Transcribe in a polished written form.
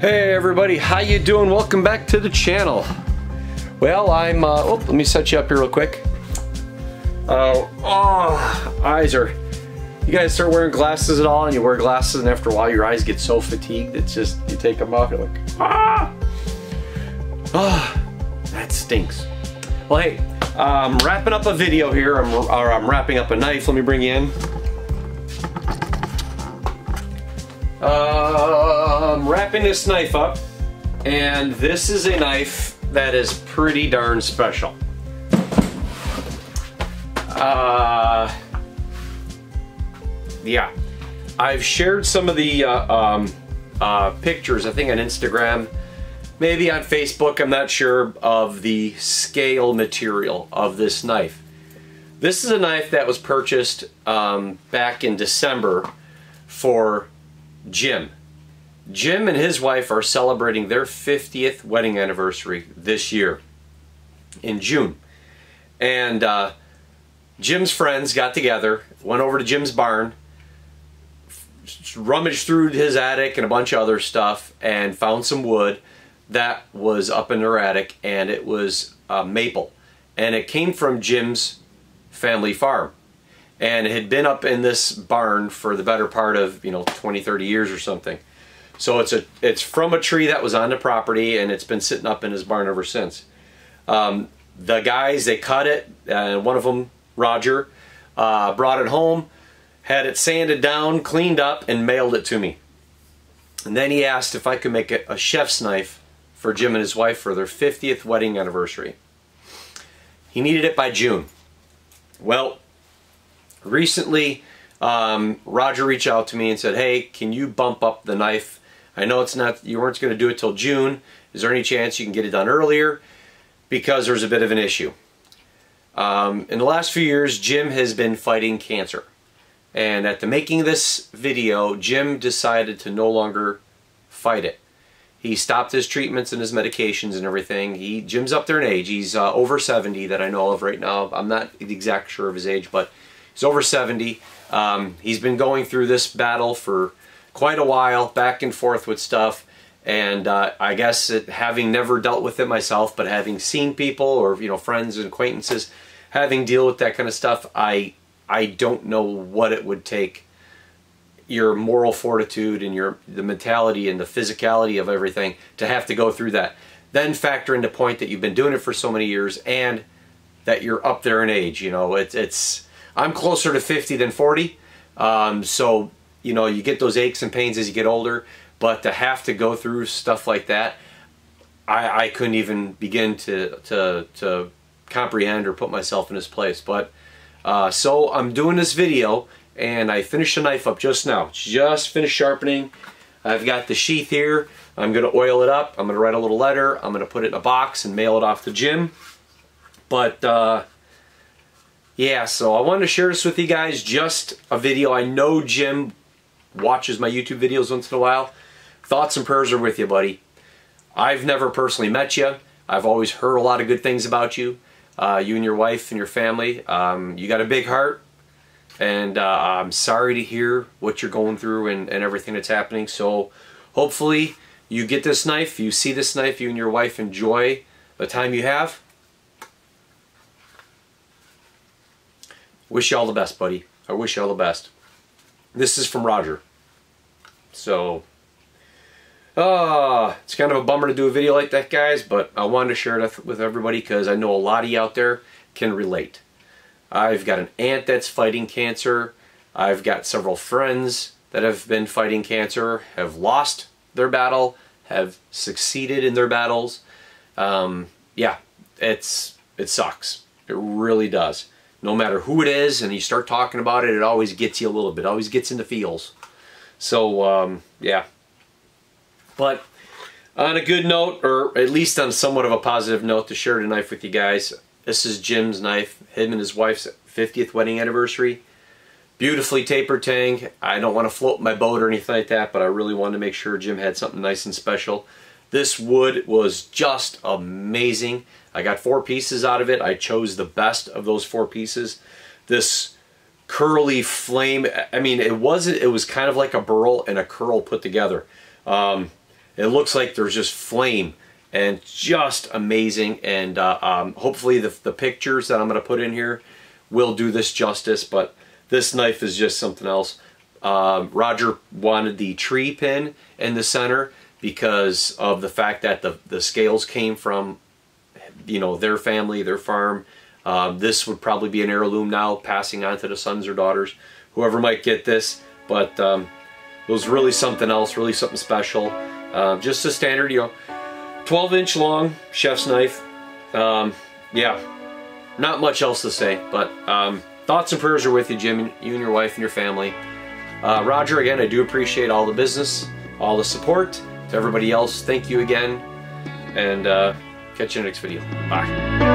Hey everybody, how you doing? Welcome back to the channel. Well, let me set you up here real quick. Eyes are, you guys start wearing glasses at all, and you wear glasses and after a while your eyes get so fatigued, it's just, you take them off, you're like, that stinks. Well, hey, I'm wrapping up a video here, I'm wrapping up a knife. Let me bring you in. I'm wrapping this knife up, and this is a knife that is pretty darn special. Yeah, I've shared some of the pictures, I think on Instagram, maybe on Facebook, I'm not sure, of the scale material of this knife. This is a knife that was purchased back in December for Jim. Jim and his wife are celebrating their 50th wedding anniversary this year in June. And Jim's friends got together, went over to Jim's barn, rummaged through his attic and a bunch of other stuff, and found some wood that was up in their attic, and it was maple. And it came from Jim's family farm. And it had been up in this barn for the better part of, 20, 30 years or something. So it's from a tree that was on the property, and it's been sitting up in his barn ever since. The guys, they cut it, and one of them, Roger, brought it home, had it sanded down, cleaned up, and mailed it to me. And then he asked if I could make a chef's knife for Jim and his wife for their 50th wedding anniversary. He needed it by June. Well, recently, Roger reached out to me and said, hey, can you bump up the knife? I know you weren't going to do it till June. Is there any chance you can get it done earlier? Because there's a bit of an issue. In the last few years, Jim has been fighting cancer. And at the making of this video, Jim decided to no longer fight it. He stopped his treatments and his medications and everything. Jim's up there in age. He's over 70 that I know of right now. I'm not exact sure of his age, but he's over 70. He's been going through this battle for quite a while, back and forth with stuff. And I guess having never dealt with it myself, but having seen people or friends and acquaintances having deal with that kind of stuff, I don't know what it would take. Your moral fortitude and the mentality and the physicality of everything to have to go through that. Then factor in the point that you've been doing it for so many years and that you're up there in age. I'm closer to 50 than 40, so you get those aches and pains as you get older, but to have to go through stuff like that, I couldn't even begin to comprehend or put myself in his place. But so I'm doing this video, and I finished the knife up just now. Just finished sharpening. I've got the sheath here. I'm going to oil it up. I'm going to write a little letter. I'm going to put it in a box and mail it off to Jim. But yeah, so I wanted to share this with you guys, just a video. I know Jim watches my YouTube videos once in a while. Thoughts and prayers are with you, buddy. I've never personally met you. I've always heard a lot of good things about you. You and your wife and your family. You got a big heart, and I'm sorry to hear what you're going through and everything that's happening. So hopefully you get this knife, you see this knife, you and your wife enjoy the time you have. Wish you all the best, buddy. I wish you all the best. This is from Roger. So, it's kind of a bummer to do a video like that, guys, but I wanted to share it with everybody because I know a lot of you out there can relate. I've got an aunt that's fighting cancer. I've got several friends that have been fighting cancer, have lost their battle, have succeeded in their battles. Yeah, it sucks. It really does. No matter who it is, and you start talking about it, it always gets you a little bit. It always gets in the feels. So, yeah. But on a good note, or at least on somewhat of a positive note, to share the knife with you guys. This is Jim's knife, him and his wife's 50th wedding anniversary. Beautifully tapered tang. I don't want to float my boat or anything like that, but I really wanted to make sure Jim had something nice and special. This wood was just amazing. I got 4 pieces out of it. I chose the best of those 4 pieces. This curly flame. I mean, it was kind of like a burl and a curl put together. It looks like there's just flame, and just amazing. And hopefully the pictures that I'm going to put in here will do this justice, but this knife is just something else. Roger wanted the tree pin in the center because of the fact that the scales came from, you know, their family, their farm. This would probably be an heirloom now, passing on to the sons or daughters, whoever might get this. But it was really something else, really something special. Just a standard, you know, 12-inch long chef's knife. Yeah, not much else to say, but thoughts and prayers are with you, Jim, you and your wife and your family. Roger, again, I do appreciate all the business, all the support. To everybody else, thank you again, and catch you in the next video. Bye.